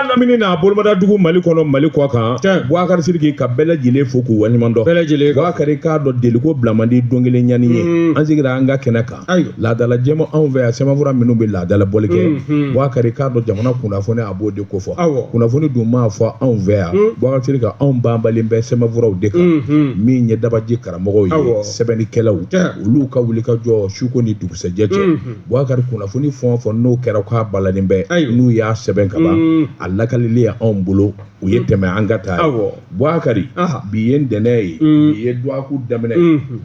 lamini n'a bolomada dugu Mali kɔnɔ Mali kɔ kan Boubacar Sidiki ka bɛɛ lajɛlen fo k'u waleɲuman dɔn. Bɛɛ lajɛlen Boubacar k'a dɔn deliko bila man di don kelen ɲani ye. An sigira an ka kɛnɛ kan. Laadala jɛma anw fɛ yan sɛbɛnfura minnu bɛ laadala bɔli kɛ. Boubacar k'a dɔn jamana kunnafoni a b'o de ko fɔ. Kunnafoni dun m'a fɔ anw fɛ yan. Boubacar Sidiki anw banbalen bɛ sɛbɛnfuraw de kan. Min ye dabaji karamɔgɔw ye sɛbɛnnikɛlaw olu ka wuli ka jɔ suko ni dugusɛjɛ cɛ. Boubacar kunnafoni fɛn o fɛn n'o kɛra k'a balannen bɛ n'u y'a sɛbɛn ka ban a lakalili ye anw bolo u ye tɛmɛ an ka taa Boubacar bi ye ntɛnɛn ye bi ye duwaku daminɛ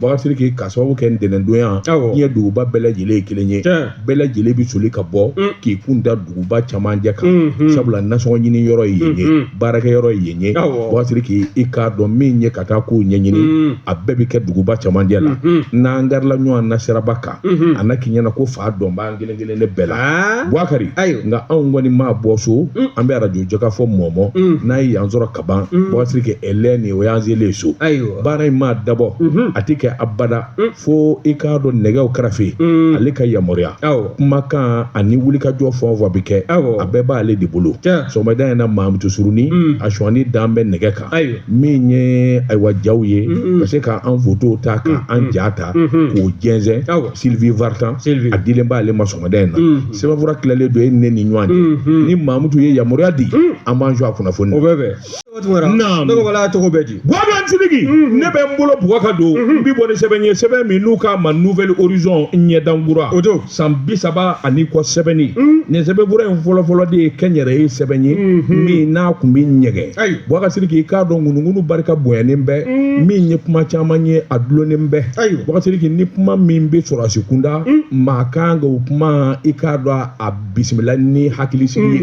Boubacar Sidiki ka sababu kɛ ntɛnɛndonya diɲɛ duguba bɛɛ lajɛlen ye kelen ye bɛɛ lajɛlen bi soli ka bɔ k'i kun da duguba camancɛ kan sabula nasɔngɔ ɲini yɔrɔ ye yen ye baarakɛ yɔrɔ ye yen ye Boubacar Sidiki i k'a dɔn min ye ka taa kow ɲɛɲini a bɛɛ bi kɛ duguba camancɛ la n'an garila ɲɔgɔn na siraba kan a na k'i ɲɛna ko fa dɔn b'an kelen kelen ne bɛɛ la Boubacar nka anw kɔni m'a bɔ so an bɛ arajo jɔ ka fɔ mɔmɔ n'a ye yan sɔrɔ ka ban Boubacar Sidiki ɛlɛn o y'an selen so baara in m'a dabɔ a tɛ kɛ abada fo i k'a dɔn nɛgɛw kɛrɛfɛ ale ka yamaruya kumakan ani wulikajɔ fɛn o fɛn bɛ kɛ a bɛɛ b'ale de bolo sɔgɔmada in na Mahamutu Surunin a sɔnni dan bɛ nɛgɛ kan min ye ayiwa jaw ye ka se k'an foto ta k'an ja ta k'o jɛnsɛn Sylvie Vartan a dilen b'ale ma sɔgɔmada in na sɛbɛnfura tilalen don e ne ni ɲɔgɔn cɛ ni Mahamutu ye yamaruya di an b'an jɔ a kunnafoni na ne ko wala tɔgɔ bɛ di Boubacar Sidiki ne bɛ n bolo Boubacar don n bi bɔ ni sɛbɛn ye sɛbɛn min n'u k'a ma Nouvelle Horizon ɲɛdankura o don san 30 ani kɔ sɛbɛnni nin sɛbɛnfura in fɔlɔfɔlɔ de ye kɛnyɛrɛye sɛbɛn ye min n'a kun bɛ ɲɛgɛn Boubacar Sidiki i k'a dɔn ŋunuŋunu barika bonyanen bɛ min ye kuma caman ye a dulonnen bɛ Boubacar Sidiki ni kuma min bɛ sɔrɔsi kunda maa kan ka o kuma i k'a dɔn a bisimila ni hakilisigi ye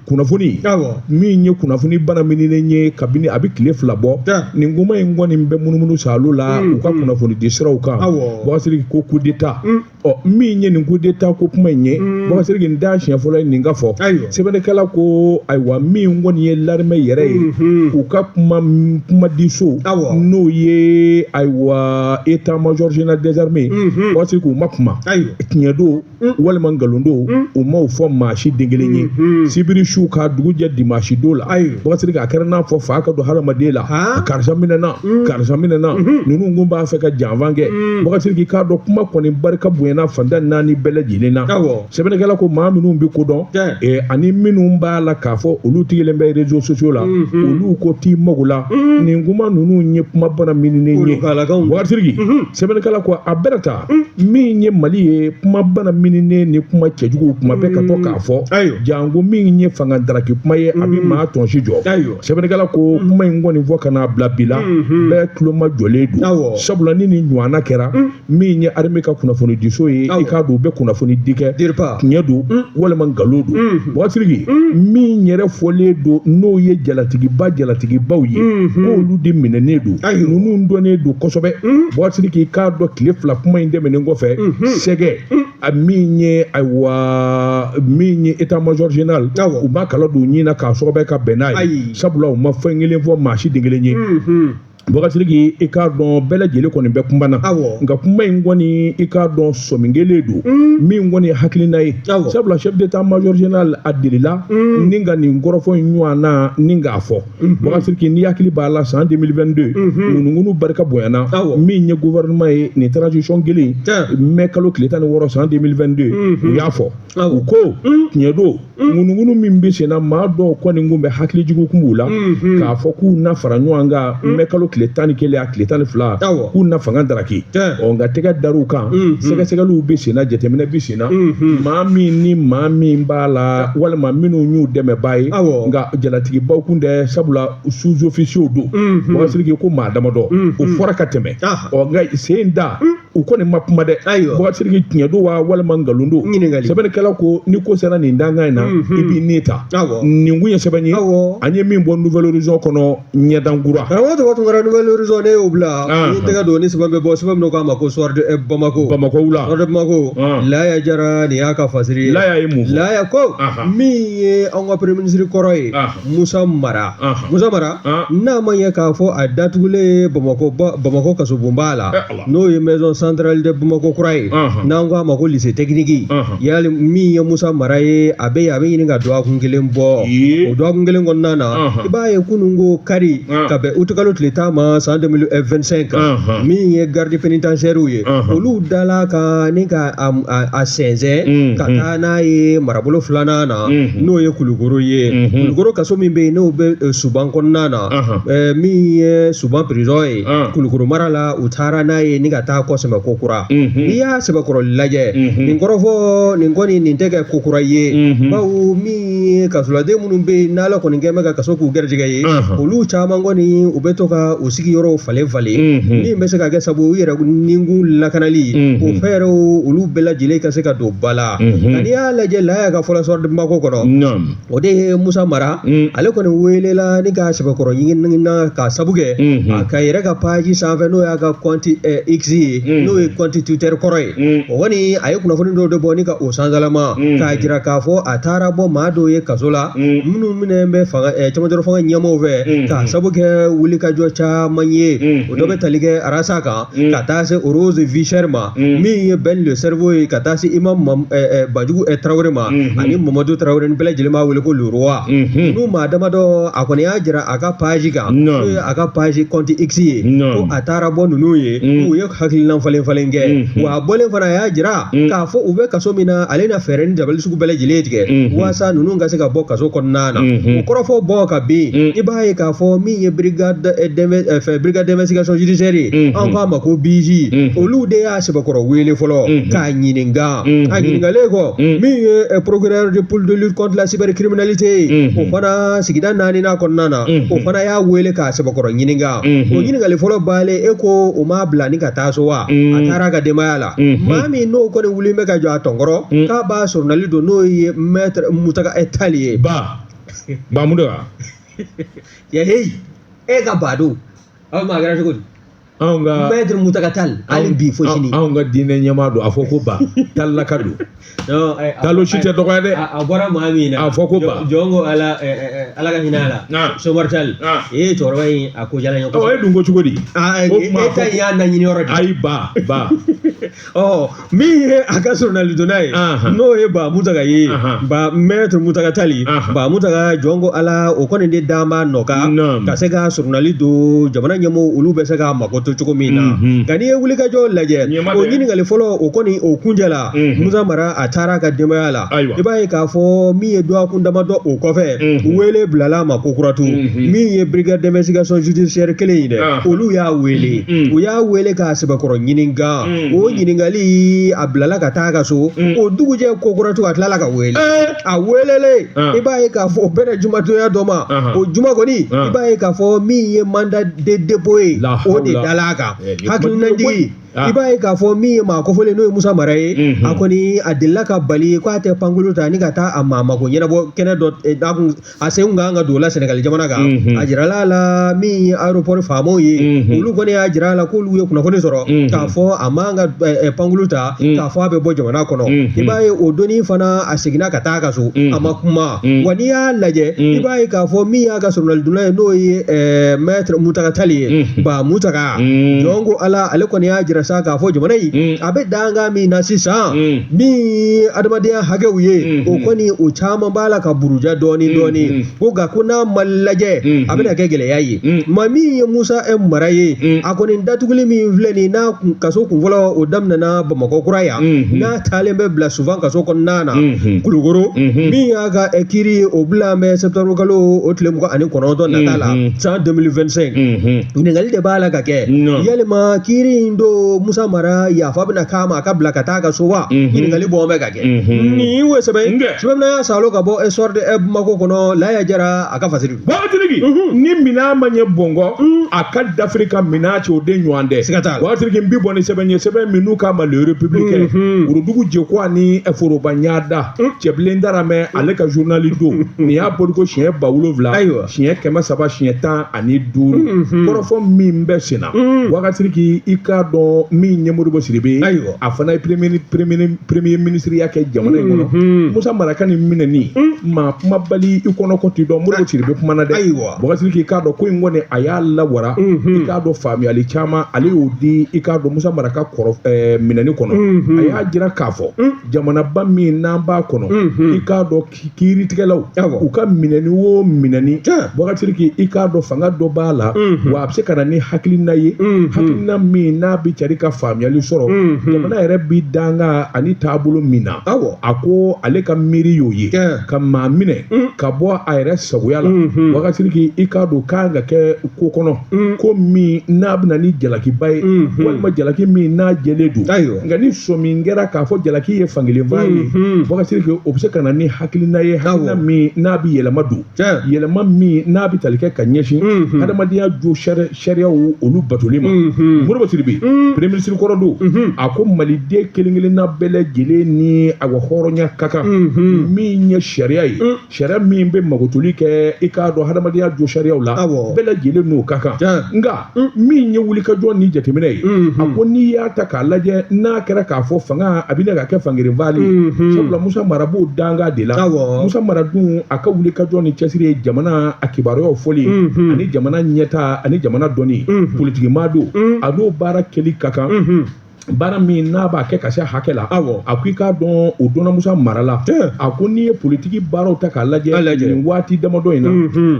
kunnafoni min ye kunnafoni bana mininen ye kabini a bɛ tile 2 bɔ nin kuma in kɔni bɛ munumunu salo la u ka kunnafoni di siraw kan Boubacar Sidiki ko coup d'état min ye nin coup d'état ko kuma in ye Boubacar Sidiki n da siɲɛ fɔlɔ ye nin ka fɔ sɛbɛnnikɛla ko ayiwa min kɔni ye l'armée yɛrɛ ye u ka kuma di so n'o ye ayiwa état major général des armées Boubacar Sidiki u ma kuma tiɲɛ don walima nkalon don u m'o fɔ maa si den kelen ye sibiri su ka dugu jɛ dimanche don la Boubacar Sidiki a kɛra n'a fɔ fa ka don hadamaden la karisa minɛna karisa minɛna ninnu kun b'a fɛ ka janfan kɛ Boubacar Sidiki k'a dɔn kuma kɔni barika bonyana fantan 4 bɛɛ lajɛlen na sɛbɛnnikɛla ko maa minnu bɛ kodɔn ani minnu b'a la k'a fɔ olu tigilen bɛ réseaux sociaux la olu ko t'i mago la nin kuma ninnu ye kuma bana mininen ye Boubacar Sidiki sɛbɛnnikɛla ko a bɛɛ ta min ye Mali ye kuma bana mininen ni kuma cɛjugu kuma bɛɛ ka to k'a fɔ jango min ye fanga daraki kuma ye a bɛ maa tɔnsi jɔ sɛbɛnnikɛla ko kuma in kɔni fɔ ka n'a bila bi la bɛɛ tulo ma jɔlen don sabula ni nin ɲɔgɔnna kɛra min ye armée ka kunnafoni di so ye i k'a dɔn u bɛ kunnafoni di kɛ tiɲɛ don walima nkalon don Boubacar Sidiki min yɛrɛ fɔlen don n'o ye jalatigibaw ye k'olu de minɛnen don ninnu dɔnnen don kosɛbɛ Boubacar Sidiki k'a dɔn tile 2 kuma in dɛmɛnen kɔfɛ sɛgɛ a min ye ayiwa min ye état major général u ma kala don ɲin na k'a sɔgɔbɛ ka bɛn n'a ye sabula u ma fɛn kelen fɔ maa si den kelen ye Boubacar Sidiki i k'a dɔn bɛɛ lajɛlen kɔni bɛ kuma na nka kuma in kɔni i k'a dɔn sɔmin kelen don min kɔni ye hakilina ye sabula chef d'état major général a delila ni ka nin kɔrɔfɔ in ɲɔgɔn na ni k'a fɔ Boubacar Sidiki n'i hakili b'a la san 2022 ŋunuŋunu barika bonyana min ye gouvernement ye nin transition kelen mai kalo tile 16 san 2022 u y'a fɔ u ko tiɲɛ don ŋunuŋunu min bɛ senna maa dɔw kɔni kun bɛ hakilijugu kun b'u la k'a fɔ k'u na fara ɲɔgɔn kan mai kalo tile 11 a tile 12 k'u na fanga daraki nka tɛgɛ dar'u kan sɛgɛsɛgɛliw bɛ senna jateminɛ bɛ senna maa min ni maa min b'a la walima minnu y'u dɛmɛbaa ye nka jalatigibaw kun tɛ sabula sous-officiers don Boubacar Sidiki ko maa damadɔ o fɔra ka tɛmɛ nka sen da u kɔni ma kuma dɛ Boubacar Sidiki tiɲɛ don wa walima nkalon don sɛbɛnnikɛla ko ni ko sera nin dankan in na i b'i ni ta nin kun ye sɛbɛn ye an ye min bɔ Nouvelle Horizon kɔnɔ ɲɛdankura Nouvelle Horizon ne y'o bila ni tɛgɛ don ni sɛbɛn bɛ bɔ sɛbɛn min k'a ma ko soir de Bamako la soir de Bamako Laya Jara nin y'a ka fasiri ye Laya ye mun fɔ Laya ko min ye an ka premier ministre kɔrɔ ye Musa Mara n'a ma ɲɛ k'a fɔ a datugulen Bamako kasobonba la n'o ye maison central de Bamako kura ye n'an ko a ma ko lycée technique yali min ye Musa Mara ye a bɛ ɲini ka dɔgɔkun kelen bɔ o dɔgɔkun kelen kɔnɔna na i b'a ye kunun ko kari ka bɛn août kalo tile 10 ma san 2025 min ye garde pénitentiaire ye olu dala ka ni ka a sɛnsɛn ka taa n'a ye marabolo filanan na n'o ye Kulukoro ye Kulukoro kaso min bɛ yen n'o bɛ Suban kɔnɔna na min ye Suban prison ye Kulukoro mara la u taara n'a ye ni ka taa kɔ Sɛbɛkɔ kura n'i y'a Sɛbɛkɔrɔ lajɛ nin kɔrɔ fɔ nin kɔni nin tɛ kɛ ko kura ye bawo min ye kasoladen minnu bɛ yen n'Ala kɔni kɛ bɛ ka kaso k'u gɛrɛjɛgɛ ye olu caman kɔni u bɛ to ka u sigiyɔrɔw falen falen min bɛ se ka kɛ sabu u yɛrɛ nikun lakanali o fɛɛrɛw olu bɛɛ lajɛlen ka se ka don ba la nka n'i y'a lajɛ laya ka fɔlɔ sɔrɔ Bamako kɔnɔ o de ye Musa Mara ale kɔni welela ni ka Sɛbɛkɔrɔ ɲinina ka sabu kɛ a ka yɛrɛ ka page sanfɛ n'o y'a ka compte X ye n'o ye compte Twitter kɔrɔ ye o kɔni a ye kunnafoni dɔw de bɔ ni ka o sansalama k'a jira k'a fɔ a taara bɔ maa dɔw ye kaso la minnu minɛ bɛ camanjɔrɔ fanga ɲɛmaaw fɛ k'a sabu kɛ wulikajɔ caman ye o dɔ bɛ tali kɛ Arasa kan ka taa se Rose Vichère ma min ye Ben le cerveau ye ka taa se Imam Banjugu Traoré ma ani Mamadou Traoré ni bɛɛ lajɛlen b'a wele ko le roi n'u maa damadɔ a kɔni y'a jira a ka page kan n'o ye a ka page compte X ye ko a taara bɔ ninnu ye u ye hakilina falen falen kɛ wa a bɔlen fana a y'a jira k'a fɔ u bɛ kaso min na ale na fɛɛrɛ ni dabali sugu bɛɛ lajɛlen tigɛ walasa ninnu ka se ka bɔ kaso kɔnɔna na o kɔrɔfɔ bɔ ka bin i b'a ye k'a fɔ min ye brigade d'investigation judiciaire ye an k'a ma ko BJ olu de y'a Sɛbɛkɔrɔ wele fɔlɔ k'a ɲininka a ɲininkalen kɔ min ye procureur de pôle de lutte contre la cybercriminalité o fana sigida 4nan kɔnɔna na o fana y'a wele k'a Sɛbɛkɔrɔ ɲininka o ɲininkali fɔlɔ balen e ko o m'a bila ni ka taa so wa a taara a ka denbaya la maa min n'o kɔni wuli bɛ ka jɔ a tɔnkɔrɔ k'a b'a sɔrɔnali don n'o ye maître Mutaka Tall ye ba mun de wa yaheyi e ka baado aw ma kɛra cogo di anw ka maître Mutaka Tall hali bi fo sini anw ka diinɛ ɲɛmaa don a fɔ ko ba Tallaka don Tallo si tɛ dɔgɔya dɛ a bɔra maa min na a fɔ ko ba jɔn ko Ala ka hinɛ a la Somar Tall cɛkɔrɔba in a ko jala ɲɔgɔn e dun ko cogo di e ta in y'a naɲini yɔrɔ de ayi ba min ye a ka sɔrɔnali donna ye n'o ye Ba Mutaka ye ba maître Mutaka Tall Ba Mutaka jɔn ko Ala o kɔni de d'a ma nɔka ka se ka sɔrɔnali don jamana ɲɛmɔgɔw olu bɛ se ka mago to cogo min na nka n'i ye wulikajɔ lajɛ o ɲininkali fɔlɔ o kɔni o kuncɛ la Musa Mara a taara a ka denbaya la i b'a ye k'a fɔ min ye dɔgɔkun damadɔ o kɔfɛ wele bilala a ma ko kuratu min ye brigade d'investigation judiciaire kelen ye dɛ olu y'a wele u y'a wele k'a Sɛbɛkɔrɔ ɲininka o ɲininkali a bilala ka taa ka so o dugujɛ ko kuratu a tilala ka wele a welele i b'a ye k'a fɔ o bɛɛ jumatoya dɔ ma o juma kɔni i b'a ye k'a fɔ min ye mandat de dépôt ye o de dala a kan hakilinajigi i b'a ye k'a fɔ min ye maa kɔfɔlen n'o ye Musa Mara ye a kɔni a delila ka bali k'a tɛ pankolo ta ni ka taa a maa mako ɲɛnabɔ kɛnɛ dɔ a sen kun kan ka don o la Sénégal jamana kan a jirala a la min ye aéroport faamaw ye olu kɔni y'a jira a la k'olu ye kunnafoni sɔrɔ k'a fɔ a man ka pankolo ta k'a fɔ a bɛ bɔ jamana kɔnɔ i b'a ye o donni fana a seginna ka taa ka so a ma kuma wa n'i y'a lajɛ i b'a ye k'a fɔ min y'a ka sɔrɔnalidonna ye n'o ye maître Mutaka Tall ye Ba Mutaka jɔn ko Ala ale kɔni y'a jira sa k'a fɔ jamana in a bɛ danga min na sisan min adamadenya hakɛw ye o kɔni o caman b'a la ka buruja dɔɔni ko nka ko n'a ma lajɛ a bɛna kɛ gɛlɛya ye maa min ye Musa Mara ye a kɔni datuguli min filɛ nin n'a kaso kunfɔlɔ o daminɛna Bamakɔ kura yan n'a taalen bɛ bila souvent kaso kɔnɔna na Kulukoro min y'a ka kiiri ye o bila bɛ septembre kalo o tile 29 nata la san 2025 ɲininkali de b'a la ka kɛ yalima kiiri in do Musa Mara yafa bɛna k'a ma a ka bila ka taa ka so wa ɲininkali bɔn bɛ ka kɛ nin y'o sɛbɛn sɛbɛn mina y'a salo ka bɔ espoir de Bamako kɔnɔ Laya Jara a ka fasiri Wagatigi ni mina ma ɲɛ bɔngɔ a ka dafiri ka mina cɛ o den ɲɔgɔn dɛ siga t'a la Wagatigi n bi bɔ ni sɛbɛn ye sɛbɛn min n'u k'a ma le républicain Worodugu Jeko ani Foroba Ɲada cɛbilen dara mɛ ale ka journal don nin y'a boli ko siɲɛ 7 siɲɛ 300 siɲɛ 15 kɔrɔfɔ min bɛ senna Wagatigi i k'a dɔn kɔnɔ min ɲɛ Modibo Sidibe a fana ye premier ministre ya kɛ jamana in kɔnɔ Musa Mara ka nin minɛni maa kuma bali i kɔnɔ ko ti dɔn Modibo Sidibe kumana dɛ Boubacar Sidiki k'a dɔn ko in kɔni a y'a lawara i k'a dɔn faamuyali caman ale y'o di i k'a dɔn Musa Mara ka minɛni kɔnɔ a y'a jira k'a fɔ jamanaba min n'an b'a kɔnɔ i k'a dɔn kiiritigɛlaw u ka minɛni o minɛni Boubacar Sidiki i k'a dɔn fanga dɔ b'a la wa a bɛ se ka na ni hakilina ye hakilina min n'a bɛ cari ka faamuyali sɔrɔ jamana yɛrɛ bi danga ani taabolo min na a ko ale ka miiri y'o ye ka maa minɛ ka bɔ a yɛrɛ sagoya la Boubacar Sidiki i k'a dɔn k'an ka kɛ ko kɔnɔ ko min n'a bɛna ni jalakiba ye walima jalaki min n'a jɛlen don nka ni sɔmin kɛra k'a fɔ jalaki ye fankelenba ye Boubacar Sidiki o bɛ se ka na ni hakilina ye hakilina min n'a bɛ yɛlɛma don yɛlɛma min n'a bɛ tali kɛ ka ɲɛsin adamadenya jo sariyaw olu batoli ma Modibo Sidibe premier ministre kɔrɔ don a ko maliden kelen-kelenna bɛɛ lajɛlen ni a ka hɔrɔnya ka kan min ye sariya ye sariya min bɛ magotoli kɛ i k'a dɔn adamadenya jo sariyaw la bɛɛ lajɛlen n'o ka kan nka min ye wulikajɔ ni jateminɛ ye a ko n'i y'a ta k'a lajɛ n'a kɛra k'a fɔ fanga a bɛna ka kɛ fangerenvaale sabula Musa Mara b'o danga de la Musa Mara dun a ka wulikajɔ ni cɛsiri ye jamana a kibaruyaw fɔli ani jamana ɲɛta ani jamana dɔnni politiki maa don a n'o baara kɛli ka kan baara min n'a b'a kɛ ka se hakɛ la a ko i k'a dɔn o donna Musa Mara la a ko n'i ye politiki baaraw ta k'a lajɛ nin waati damadɔ in na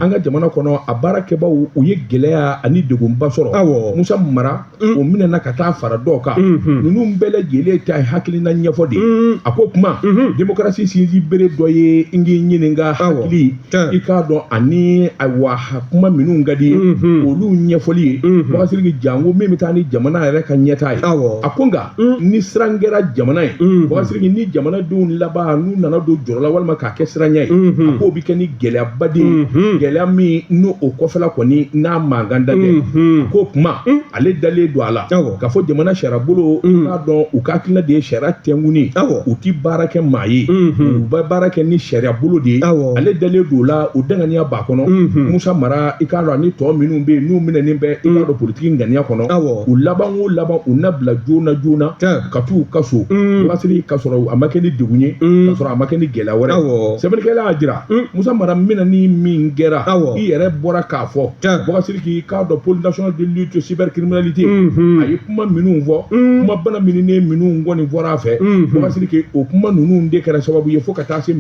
an ka jamana kɔnɔ a baarakɛbaw u ye gɛlɛya ani degunba sɔrɔ Musa Mara o minɛna ka taa fara dɔw kan ninnu bɛɛ lajɛlen ta ye hakilina ɲɛfɔ de a ko kuma démocratie sinsin bere dɔ ye n k'i ɲininka hakili i k'a dɔn ani ayiwa kuma minnu ka di olu ɲɛfɔli ye Boubacar Sidiki jango min bɛ taa ni jamana yɛrɛ ka ɲɛtaa ye a ko nka ni siran kɛra jamana ye Boubacar Sidiki ni jamanadenw laban n'u nana don jɔrɔ la walima k'a kɛ siranya ye a k'o bɛ kɛ ni gɛlɛyabaden gɛlɛya min n'o o kɔfɛla kɔni n'a mankan da dɛ a k'o kuma ale dalen don a la k'a fɔ jamana sariya bolo k'a dɔn u ka hakilina de ye sariya tɛnkuni u ti baara kɛ maa ye u bɛ baara kɛ ni sariya bolo de ye ale dalen don o la o danganiya b'a kɔnɔ Musa Mara i k'a dɔn ani tɔ minnu bɛ yen n'u minɛnen bɛ i k'a dɔn politiki ŋaniya kɔnɔ u laban o laban u na bila joona ka t'u kaso Boubacar Sidiki ka sɔrɔ a ma kɛ ni degun ye ka sɔrɔ a ma kɛ ni gɛlɛya wɛrɛ sɛbɛnnikɛla y'a jira Musa Mara minɛni min kɛra i yɛrɛ bɔra k'a fɔ Boubacar Sidiki k'a dɔn pôle national de lutte cybercriminalité a ye kuma minnu fɔ kuma bana minnu kɔni fɔra a fɛ Boubacar Sidiki o kuma ninnu de kɛra sababu ye fo ka taa se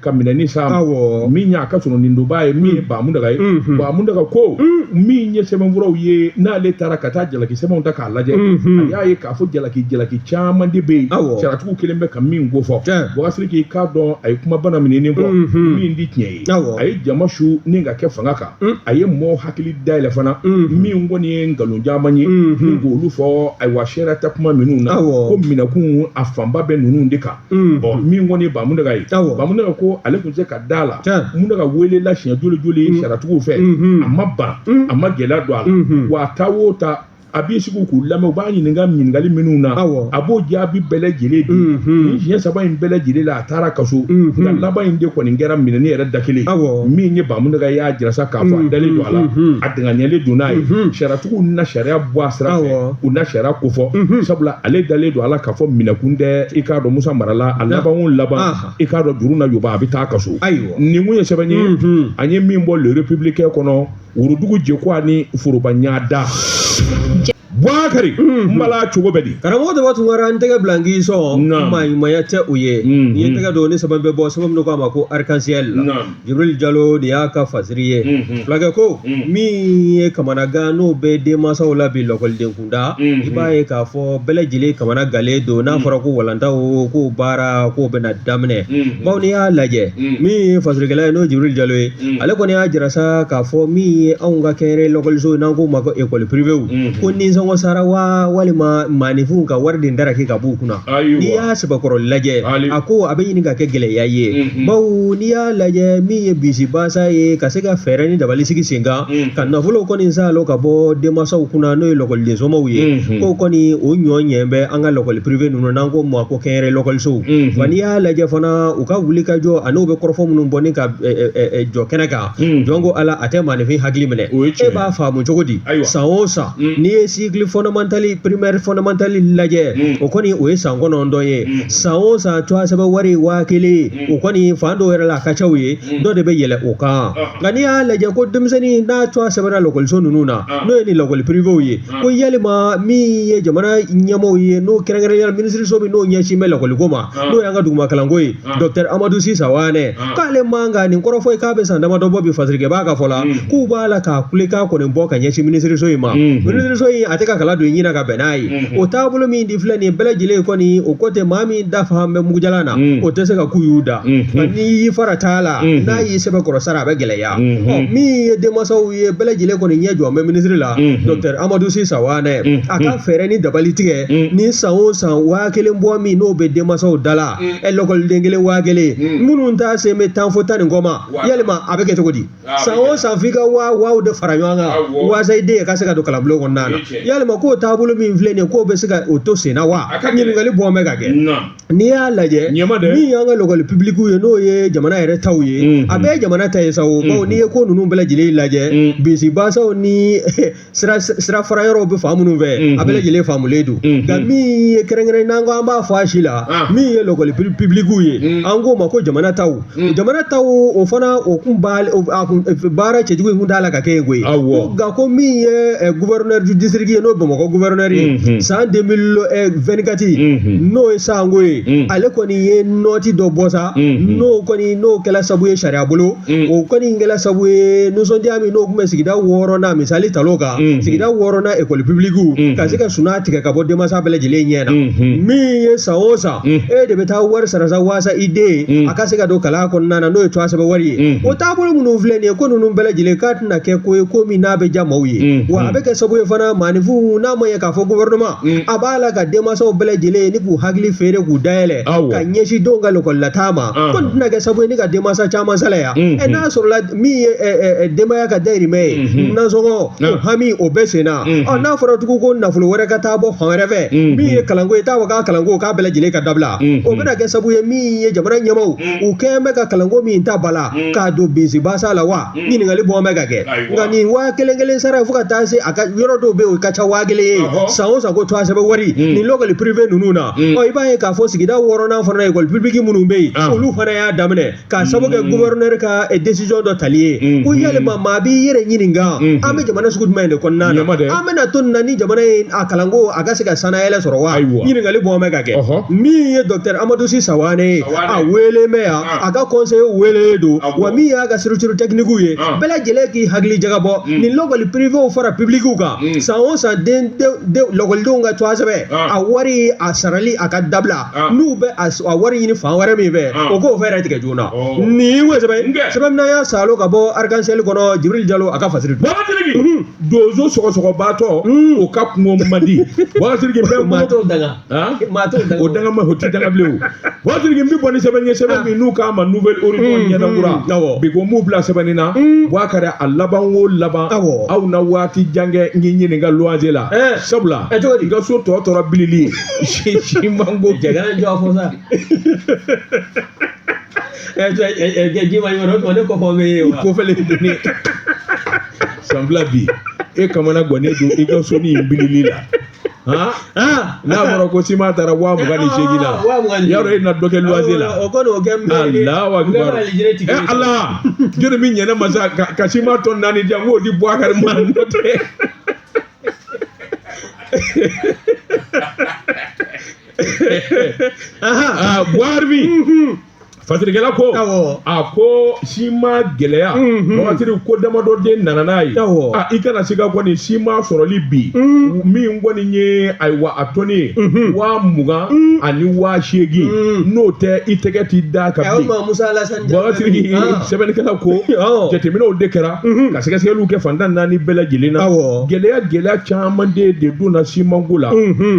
ka minɛni s'a ma min y'a ka sɔrɔ nin donbaa ye min ye Bamundaga ye Bamundaga ko min ye sɛbɛnfuraw ye n'ale taara ka taa jalaki sɛbɛnw ta k'a lajɛ a y'a ye k'a fɔ jalaki caman de bɛ yen saratigiw kelen bɛ ka min ko fɔ Boubacar Sidiki k'a dɔn a ye kuma bana minɛni fɔ min di tiɲɛ ye a ye jama su ni ka kɛ fanga kan a ye mɔgɔw hakili dayɛlɛ fana min kɔni ye nkalon caman ye min k'olu fɔ ayiwa sariya ta kuma minnu na ko minɛkun a fanba bɛ ninnu de kan min kɔni ye Bamundaga ye Bamundaga ko ale tun tɛ se ka da la Bamundaga welela siɲɛ joli saratigiw fɛ a ma ban a ma gɛlɛya don a la wa a taa o ta a b'i sigi k'u lamɛn u b'a ɲininkali minnu na a b'o jaabi bɛɛ lajɛlen di ni siɲɛ saba in bɛɛ lajɛlen la a taara kaso nka laban in de kɔni kɛra minɛni yɛrɛ da kelen min ye Bamundaga y'a jira sa k'a fɔ a dalen don a la a danganyalen don n'a ye sariyatigiw na sariya bɔ a sira fɛ u na sariya ko fɔ sabula ale dalen don a la k'a fɔ minɛkun tɛ i k'a dɔn Musa Mara la a laban o laban i k'a dɔn juru na yoba a bɛ taa kaso nin kun ye sɛbɛn ye an ye min bɔ le républicain kɔnɔ Worodugu Jeko ani Foroba Ɲada Boubacar mbala cogo bɛ di karamɔgɔ dɔ tun wara n tɛgɛ bila n k'i sɔn maɲumanya tɛ u ye n ye tɛgɛ don ni sɛbɛn bɛ bɔ sɛbɛn min k'a ma ko arc-en-ciel Jibril Jalo de y'a ka fasiri ye fulakɛ ko min ye kamanagan n'o bɛ denmansaw la bi lɔkɔliden kunda i b'a ye k'a fɔ bɛɛ lajɛlen kamana gale don n'a fɔra ko walanda o ko baara k'o bɛna daminɛ bawo n'i y'a lajɛ min ye fasirikɛla ye n'o Jibril Jalo ye ale kɔni y'a jira sa k'a fɔ min ye anw ka kɛnɛrɛ lɔkɔliso n'an k'o ma ko école privée ko ni sɔngɔ sara walima maanifinw ka wari de daraki ka b'u kunna n'i y'a sɛbɛkɔrɔ lajɛ a ko a bɛ ɲini ka kɛ gɛlɛya ye bawo n'i y'a lajɛ min ye bisi basa ye ka se ka fɛɛrɛ ni dabali sigi sen kan ka nafolo kɔni salo ka bɔ denmansaw kunna n'o ye lɔkɔliden somɔgɔw ye ko kɔni o ɲɔ ɲɛ bɛ an ka lɔkɔli privé ninnu n'an ko ma ko kɛnyɛrɛ lɔkɔlisow wa n'i y'a lajɛ fana u ka wuli ka jɔ a n'u bɛ kɔrɔfɔ minnu bɔ ni ka jɔ kɛnɛ kan jɔn ko ala a tɛ maanifin hakili minɛ e b'a faamu cogo di san o san n'i ye cycle cycle fondamentally primaire fondamentally lajɛ o kɔni o ye san 9 ye san o san tɔgɔ sɛbɛn wari 1000 o kɔni fan dɔw yɛrɛ la a ka caw ye dɔ de bɛ yɛlɛ o kan nka n'i y'a lajɛ ko denmisɛnnin n'a tɔgɔ sɛbɛnna lakɔliso ninnu na n'o ye ni lakɔli privéw ye ko yalima min ye jamana ɲɛmaaw ye n'o kɛrɛnkɛrɛnnenya ministériso min n'o ɲɛsin bɛ lakɔliko ma n'o y'an ka duguma kalanko ye Dr Amadou Sy Sawane k'ale man ka nin kɔrɔfɔ ye k'a bɛ san damadɔ bɔ bi fasirikɛ b'a ka fɔ la k'u b'a la k'a kulekan kɔni bɔ ka ɲɛsin ministériso in ma ministériso in a tɛ ka kala don ɲina ka bɛn n'a ye o taabolo min di filɛ nin bɛɛ lajɛlen kɔni o ko tɛ maa min da fan bɛ mugujalan na o tɛ se ka k'u y'u da nka n'i y'i fara t'a la n'a y'i sɛbɛn kɔrɔ sara a bɛ gɛlɛya min ye denmansaw ye bɛɛ lajɛlen kɔni ɲɛ jɔ bɛ ministre la Dr Amadou Sy Sawane a ka fɛɛrɛ ni dabali tigɛ ni san o san 1000 bɔ min n'o bɛ denmansaw da la lakɔliden kelen 1000 minnu t'a sen bɛ 10 fo 10 ni kɔ ma yalima a bɛ kɛ cogo di san o san f'i ka waaw de fara ɲɔgɔn kan waasa i den ka se ka don kalanbulon kɔnɔna na yalima k'o taabolo min filɛ nin ye k'o bɛ se ka o to sen na wa ɲininkali bɔn bɛ ka kɛ n'i y'a lajɛ min y'an ka lakɔli publique ye n'o ye jamana yɛrɛ taw ye a bɛɛ ye jamana ta ye sa o bawo n'i ye ko ninnu bɛɛ lajɛlen lajɛ bisibasaw ni sira fara yɔrɔw bɛ fan minnu fɛ a bɛɛ lajɛlen faamulen don nka min ye kɛrɛnkɛrɛn n'an ko an b'a fɔ a si la min ye lakɔli publique ye an k'o ma ko jamana taw o fana o kun baara cɛjugu in kun t'a la ka kɛ yen koyi nka ko min ye gouverneur du district ye n'o Bamakɔ gouverneur ye san 2024 n'o ye Sango ye ale kɔni ye nɔti dɔ bɔ sa n'o kɛla sabu ye sariya bolo o kɔni kɛla sabu ye nisɔndiya min n'o tun bɛ sigida 6nan misali tal'o kan sigida 6nan école publique ka se ka suna tigɛ ka bɔ denmansa bɛɛ lajɛlen ɲɛ na min ye san o san e de bɛ taa wari sara sa waasa i den a ka se ka don kalan kɔnɔna na n'o ye tɔgɔ sɛbɛn wari ye o taabolo minnu filɛ nin ye ko ninnu bɛɛ lajɛlen k'a tɛna kɛ ko ye ko min n'a bɛ diya maaw ye wa a bɛ kɛ sabu ye fana maaninfinw n'a ma ɲɛ k'a fɔ gouvernement a b'a la ka denmansaw bɛɛ lajɛlen ni k'u hakili feere k'u dayɛlɛ ka ɲɛsin denw ka lakɔli lataa ma ko nin tɛna kɛ sabu ye ni ka denmansa caman salaya n'a sɔrɔla min ye denbaya ka dayirimɛ ye nasɔngɔ hami o bɛɛ sen na n'a fɔra tugun ko nafolo wɛrɛ ka taa bɔ fan wɛrɛ fɛ min ye kalanko ye t'a fɔ k'a kalanko k'a bɛɛ lajɛlen ka dabila o bɛna kɛ sabu ye min ye jamana ɲɛmaaw u kɛn bɛ ka kalanko min ta bala k'a don bisibasa la wa ɲininkali bɔn bɛ ka kɛ nka nin 1000 sara fo ka taa se a ka yɔrɔ dɔw bɛ yen o ka ca 1000 ye san o san ko tɔgɔ sɛbɛn wari nin lakɔli privé ninnu na i b'a ye k'a fɔ sigida 6nan fana école publique minnu bɛ yen olu fana y'a daminɛ k'a sabu kɛ gouverneur ka décision dɔ tali ye ko yalima maa b'i yɛrɛ ɲininka an bɛ jamana sugu jumɛn de kɔnɔna na an bɛna to nin na ni jamana ye a kalanko a ka se ka sanayɛlɛ sɔrɔ wa ɲininkali bɔn bɛ ka kɛ min ye Dr Amadou Sy Sawane ye a wele bɛ yan a ka conseiller welelen don wa min y'a ka structure technique ye bɛɛ lajɛlen k'i hakili jagabɔ nin lakɔli privéw fara publiquew kan san o san lakɔlidenw ka tɔgɔ sɛbɛn a wari a sarali a ka dabila n'u bɛ a wari ɲini fan wɛrɛ min fɛ o k'o fɛɛrɛ tigɛ joona nin ye sɛbɛn min y'a salo ka bɔ arc-en-ciel kɔnɔ Jibril Jalo a ka fasiri dozo sɔgɔsɔgɔbaatɔ o ka kungo man di wagatigi bɛ maa t'o danga o danga ma o ti danga bilen o wagatigi n bɛ bɔ ni sɛbɛn ye sɛbɛn min n'u k'a ma nouvelle horizon ɲɛnakura bi ko m'u bila sɛbɛnni na Bouakari a laban o laban aw na waati jan kɛ n ye ɲininka loyer la sabula i ka so tɔ tora bilili si mango jɛgɛ jɔ fɔ sa ji ma yɔrɔ o ne kɔfɛ bɛ ye ko fɛlɛ donni sanfila bi e kamana gɔnnen don i ka so ni bilili la n'a fɔra ko sima taara 28 la yarɔ e na dɔ kɛ loyer la Allahu Akbar Ala jɔnni min ɲɛna masa ka sima tɔ 4 di yan k'o di Bouakari ma n'o tɛ Bouakari fasirikɛla ko a ko sima gɛlɛya wagatiri ko damadɔ den nana n'a ye i kana se ka kɔni sima sɔrɔli bi min kɔni ye ayiwa a tɔni ye 20,000 ani 8,000 n'o tɛ i tɛgɛ t'i da ka bilen wagatiri sɛbɛnnikɛla ko jateminɛw de kɛra ka sɛgɛsɛgɛliw kɛ fantan 4 bɛɛ lajɛlen na gɛlɛya caman de donna simanko la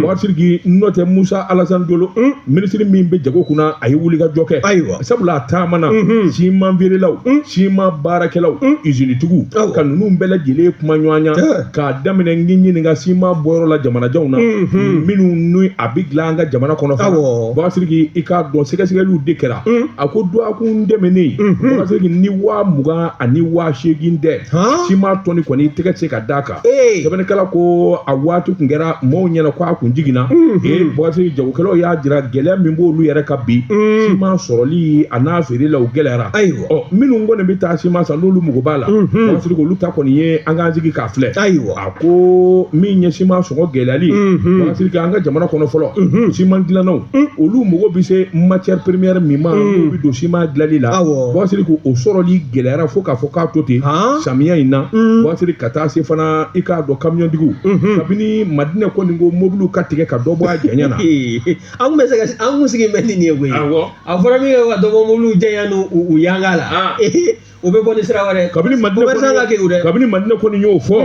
wagatiri n'o tɛ Musa Alasani Jolo ministre min bɛ jago kunna a ye wuli ka jɔ kɛ sabula taamana siman feerelaw siman baarakɛlaw usine tigiw ka ninnu bɛɛ lajɛlen kuma ɲɔgɔnya k'a daminɛ n ɲininka siman bɔyɔrɔ la jamanajanw na minnu ni a bɛ dilan an ka jamana kɔnɔ fana Bakasiriki i k'a dɔn sɛgɛsɛgɛliw de kɛra a ko duwakun dɛmɛnen Bakasiriki ni 20,000 ani 8,000 dɛ siman tɔni kɔni tɛgɛ tɛ se ka d'a kan sɛbɛnnikɛla ko a waati tun kɛra maaw ɲɛna ko a kun jiginna Bakasiriki jagokɛlaw y'a jira gɛlɛya min b'olu yɛrɛ ka bi siman sɔrɔli a n'a feerela o gɛlɛyara minnu kɔni bɛ taa siman san n'olu mago b'a la Bakasiriki olu ta kɔni ye an k'an sigi k'a filɛ a ko min ye siman sɔngɔ gɛlɛyali Bakasiriki an ka jamana kɔnɔ fɔlɔ siman dilannaw olu mago bɛ se matière première min ma n'u bɛ don siman dilanli la Bakasiriki o sɔrɔli gɛlɛyara fo k'a fɔ k'a to ten samiya in na Bakasiriki ka taa se fana i k'a dɔn kamiyɔntigiw kabini Madinɛ kɔni ko mobiliw ka tigɛ ka dɔ bɔ a janya na an kun sigi bɛ nin ye koyi a fɔra min kɛ ka dɔ bɔ mobiliw janya n'u yanga la o bɛ bɔ ni sira wɛrɛ kabini Madinɛ kɔni y'o fɔ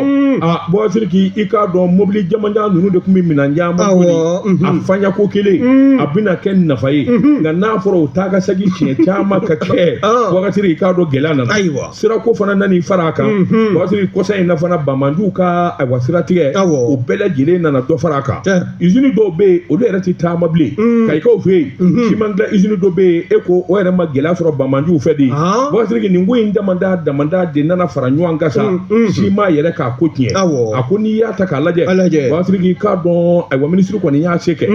Bakasiriki i k'a dɔn mobili jamanjan ninnu de tun bɛ minɛn caman kɔni a fanyako kelen a bɛna kɛ nafa ye nka n'a fɔra o taa ka segin siɲɛ caman ka kɛ Bakasiriki i k'a dɔn gɛlɛya nana sirako fana nani fara a kan Bakasiriki kɔsa in na fana Bamanduw ka siratigɛ o bɛɛ lajɛlen nana dɔ fara a kan usine dɔw bɛ yen olu yɛrɛ tɛ taama bilen Kayikaw fɛ yen siman dilan usine dɔ bɛ yen e ko o yɛrɛ ma gɛlɛya sɔrɔ Bamanduw fɛ de Bakasiriki nin ko in damanda de nana fara ɲɔgɔn kan sa siman yɛrɛ k'a ko tiɲɛ a ko n'i y'a ta k'a lajɛ Bakasiriki k'a dɔn minisiri kɔni y'a se kɛ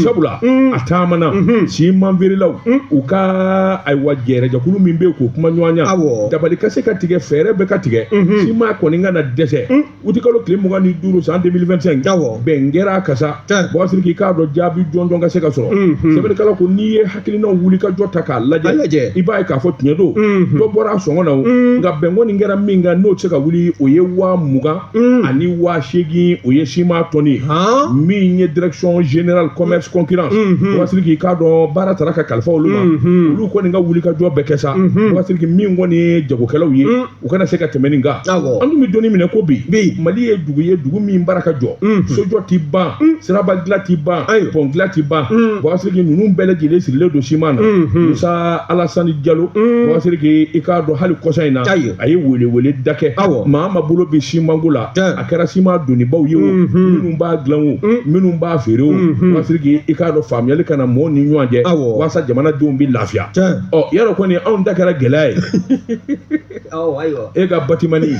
sabula a taamana siman feerelaw u ka jɛrɛjɛkulu min bɛ yen k'o kuma ɲɔgɔnya dabali ka se ka tigɛ fɛɛrɛ bɛ ka tigɛ siman kɔni ka na dɛsɛ uti kalo tile 25 san 2025 bɛn kɛra a kan sa Bakasiriki k'a dɔn jaabi jɔnjɔn ka se ka sɔrɔ sɛbɛnnikɛla ko n'i ye hakilinaw wuli ka jɔ ta k'a lajɛ i b'a ye k'a fɔ tiɲɛ don dɔ bɔra a sɔngɔ na nka bɛn kɔni kɛra min kan n'o tɛ se ka wuli o ye 20,000 ani 8,000 o ye siman tɔni min ye direction générale commerce concurrence Bakasiriki k'a dɔn baara taara ka kalifa olu ma olu kɔni ka wuli ka jɔ bɛɛ kɛ sa Bakasiriki min kɔni ye jagokɛlaw ye u kana se ka tɛmɛ nin kan an dun bɛ donni minɛ ko bi Mali ye dugu min baara ka jɔ sojɔ tɛ ban siraba dilan tɛ ban pont dilan tɛ ban Bakasiriki ninnu bɛɛ lajɛlen sirilen don siman na Musa Alasani Jalo Bakasiriki i k'a dɔn hali kɔsa in na a ye wele da kɛ maa ma bolo bɛ simanko la a kɛra siman donnibaw ye o minnu b'a dilan o minnu b'a feere o Bakasiriki i k'a dɔn faamuyali kana mɔgɔw ni ɲɔgɔn cɛ walasa jamanadenw bɛ lafiya yarɔ kɔni anw da kɛra gɛlɛya ye e ka batimani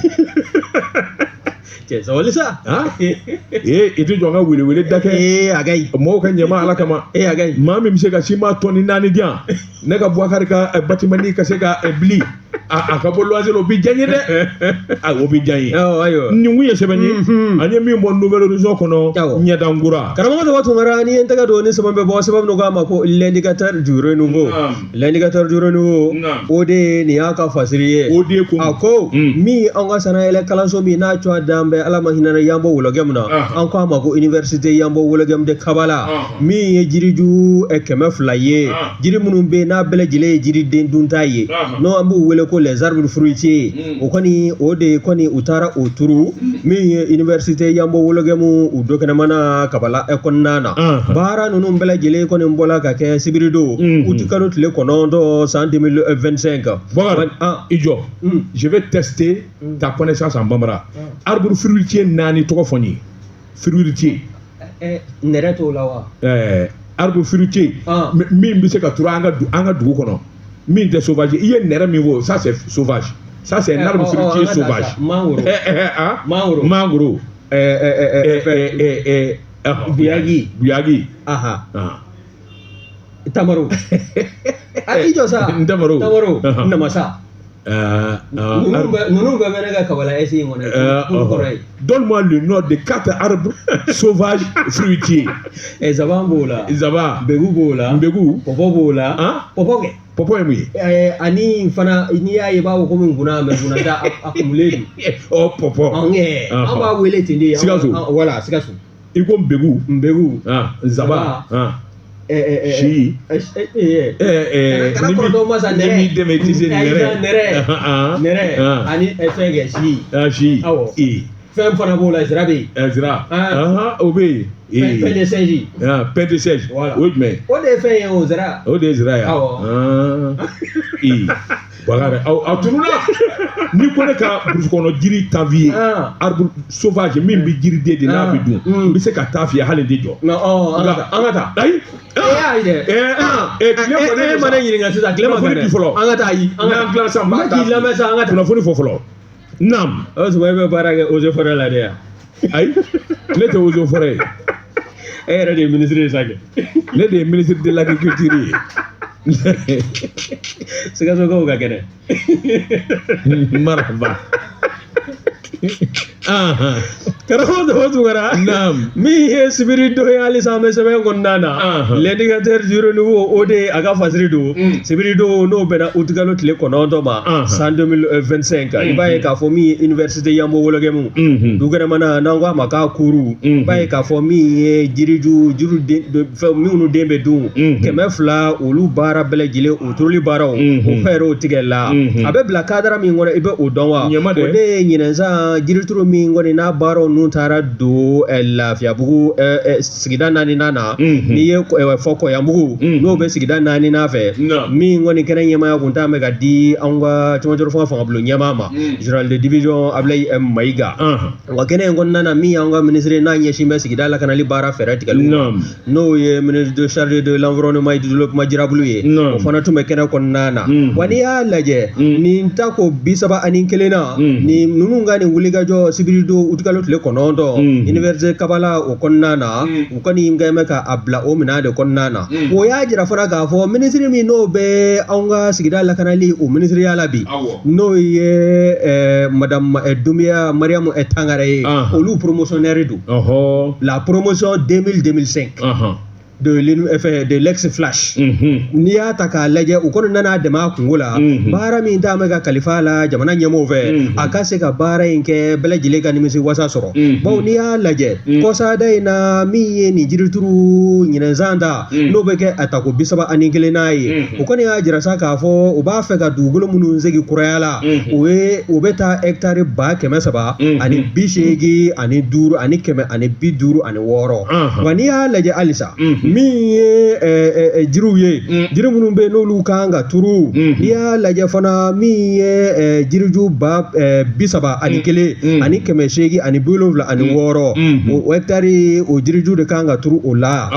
sabali sa i tɛ jɔn ka wele da kɛ mɔgɔw ka ɲɛma Ala kama maa min bɛ se ka siman tɔni 4 di yan ne ka Bakari ka batimani ka se ka bili a ka bɔ loisir o bɛ diya n ye dɛ o bɛ diya n ye nin kun ye sɛbɛn ye an ye min bɔ nouvelle horizon kɔnɔ ɲɛdankura karamɔgɔ dɔ tun kɛra ni n tɛgɛ don ni sɛbɛn bɛ bɔ sɛbɛn min k'a ma ko l'indicateur du renouveau o de nin y'a ka fasiri ye a ko min an ka sanayɛlɛ kalanso min n'a cogoya dan bɛ Ala ma hinɛ Yanbɔ Wologɛmu na an k'a ma ko université Yanbɔ Wologɛmu de Kabala min ye jiriju 200 ye jiri minnu bɛ n'a bɛɛ lajɛlen ye jiriden dunta ye n'o an b'u wele ko les arbres fruitiers o kɔni o de kɔni u taara o turu min ye université Yanbɔ Wologɛmu u dɔkɛnɛmana Kabala kɔnɔna na baara ninnu bɛɛ lajɛlen kɔni bɔla ka kɛ sibirido u ti kalo tile 9 san 2025 i jɔ je vais tester ta connaissance en bambara arbre fruitier 4 tɔgɔ fɔ n ye fruitier nɛrɛ t'o la wa arbre fruitier min bɛ se ka turu an ka dugu kɔnɔ min tɛ sauvage i ye nɛrɛ min fɔ ça c'est sauvage ça c'est un arbre fruitier sauvage mangoro buyagi tamaro i jɔ sa tamaro namasa ninnu bɛɛ bɛ ne ka kabala essayer in kɔnɔ donne-moi le nom de 4 arbres sauvages fruitiers zaban b'o la begu b'o la pɔpɔ b'o la pɔpɔ kɛ pɔpɔ ye mun ye ani fana n'i y'a ye i b'a fɔ komi nkuna mais nkuna tɛ a kumulen don pɔpɔ an b'a wele ten de Sikaso Sikaso i ko nbegu zaba si kana kɔrɔtɔ masa nɛrɛ ni dɛmɛ tɛ se nɛrɛ ani fɛn kɛ si si awɔ fɛn fana b'o la Zira bɛ yen. Zira o bɛ yen. PDCJ. PDCJ o ye jumɛn. o de ye fɛn ye o Zira. o de ye Zira ye. awɔ. Bakari aw tununa ni ko ne ka burusi kɔnɔ jiri tafi ye arbre sauvage min bɛ jiriden de n'a bɛ dun n bɛ se ka taa f'i ye hali n tɛ jɔ. an ka taa. ayi. ayi dɛ. tile kɔni e ma ne ɲininka sisan tile ma fɛ dɛ. fɔlɔ an ka taa ayi. n'an tilala sisan n b'a k'i lamɛn sisan an ka taa. kunnafoni fɔ fɔlɔ. naam. o tuma e bɛ baara kɛ eaux et forêt la de yan. ayi ne tɛ eaux et forêt ye. e yɛrɛ de ye ministre ye sa kɛ. ne de ye ministre de l'agriculture ye. Sikasokaw ka kɛnɛ. marhaba. karamɔgɔ Dabo Tunkara. naam. min ye sibiri don ye halisa an bɛ sɛbɛn kɔnɔna na. l'indicateur du renouveau o de ye a ka fasiri don. sibiri don n'o bɛnna août kalo tile 9 ma. san 2025 i b'a ye k'a fɔ min ye université Yambo Wologɛmu. dugɛrɛmana n'an ko a ma k'a kuru. i b'a ye k'a fɔ min ye jiri minnu den bɛ dun. 200 olu baara bɛɛ lajɛlen o turuli baaraw. o fɛɛrɛw tigɛ la. a bɛ bila cadre min kɔnɔ i bɛ o dɔn wa. o de ye ɲinɛnsan jirituru min kɔni n'a baaraw n'u taara don Lafiyabugu sigida 4nan na. n'i ye fɔ Kɔyanbugu n'o bɛ sigida 4nan fɛ. min kɔni kɛnɛ ɲɛmaaya kun t'a mɛn ka di anw ka cɛmancɛ fanga fangabolo ɲɛmaa ma. général de division Ablaye Mayiga. wa kɛnɛ in kɔnɔna na min y'an ka ministre n'a ɲɛsin bɛ sigida lakanali baara fɛɛrɛ tigɛli ma. n'o ye ministre de chargé de l'environnement et du développement durable ye. o fana tun bɛ kɛnɛ kɔnɔna na. wa n'i y'a lajɛ nin ta ko 31 na ni ninnu ka nin wulikajɔ sibiri don août kalo tile 9 université Kabala o kɔnɔna na u kɔni kɛlen bɛ ka a bila o minɛn de kɔnɔna na. o y'a jira fana k'a fɔ ministre min n'o bɛ anw ka sigida lakanali o ministeriya la bi n'o ye madame Doumbia Mariam Tangara ye olu promotionnaire don. la promotion 2000-2005 de l'ex flash. n'i y'a ta k'a lajɛ u kɔni nana dɛmɛ a kungo la. baara min t'a mɛn ka kalifa la jamana ɲɛmɔgɔw fɛ a ka se ka baara in kɛ bɛɛ lajɛlen ka nimisi wasa sɔrɔ. bawo n'i y'a lajɛ kɔsada in na min ye nin jirituru ɲinɛnsan ta n'o bɛ kɛ a tako 31 n'a ye o kɔni y'a jira sa k'a fɔ u b'a fɛ ka dugukolo minnu segi kuraya la o bɛ taa hectare 300 ani 85 ani 5 ani 150 ani 6. wa n'i y'a lajɛ halisa min ye jiriw ye jiri minnu bɛ n'olu kan ka turu. n'i y'a lajɛ fana min ye jiriju 31 ani 180 ani 70 ani 6 o hectare o jiriju de kan ka turu o la.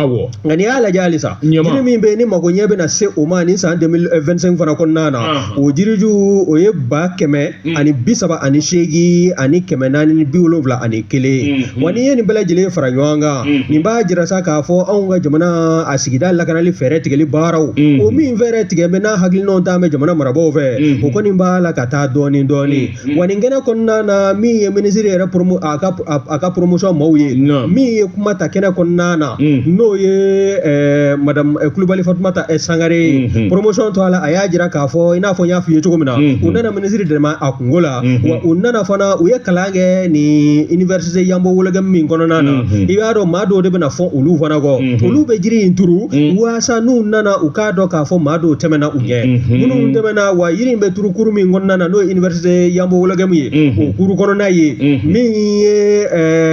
nka n'i y'a lajɛ halisa jiri min bɛ ni mago ɲɛ bɛna se o ma ni san 2025 fana kɔnɔna na o jiriju o ye 100 ani 38 ani 471. wa n'i ye nin bɛɛ lajɛlen fara ɲɔgɔn kan nin b'a jira sa k'a fɔ anw ka jamana a sigida lakanali fɛɛrɛ tigɛli baaraw o min fɛɛrɛ tigɛ bɛ n'a hakilinaw t'a mɛn jamana marabaaw fɛ o kɔni b'a la ka taa dɔɔni dɔɔni. wa nin kɛnɛ kɔnɔna na min ye ministre yɛrɛ a ka promotion maaw ye min ye kuma ta kɛnɛ kɔnɔna na n'o ye madame Kulibali Fatumata Sangare promotion to a la a y'a jira k'a fɔ i n'a fɔ n y'a f'i ye cogo min na u nana ministre dɛmɛ a kungo la wa u nana fana u ye kalan kɛ ni université Yambo Wologɛmu min kɔnɔna na i b'a dɔn maa dɔw de bɛna fɔ olu fana kɔ olu bɛ jiri in turu waasa n'u nana u k'a dɔn k'a fɔ maa dɔw tɛmɛna u ɲɛ minnu tɛmɛna wa yiri in bɛ turu kuru min kɔnɔna na n'o ye université Yambo Wologɛmu ye o kuru kɔnɔna ye min ye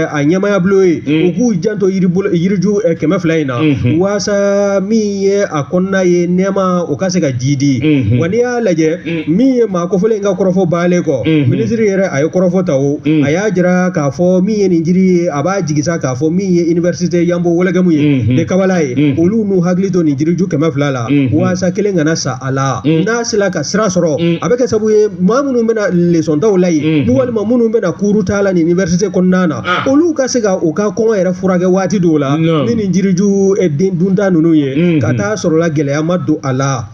a ɲɛmaaya bulon ye u k'u janto yiriju 200 in na waasa min ye a kɔnɔna ye nɛɛma o ka se ka jiidi. wa n'i y'a lajɛ min ye maa kɔfɔlen in ka kɔrɔfɔ baalen kɔ ministre yɛrɛ a ye kɔrɔfɔ ta o a y'a jira k'a fɔ min ye nin jiri ye a b'a jigisa k'a fɔ min ye université Yambo Wologɛmu ye de Kabala ye olu n'u hakili to nin jiriju 200 la waasa kelen kana sa a la n'a sera ka sira sɔrɔ a bɛ kɛ sabu ye maa minnu bɛna leçon taw la yen ni walima minnu bɛna cours ta la nin université kɔnɔna na olu ka se ka u ka kɔngɔ yɛrɛ furakɛ waati dɔw la ni nin jiriju den dunta ninnu ye ka taa sɔrɔla gɛlɛya ma don a la.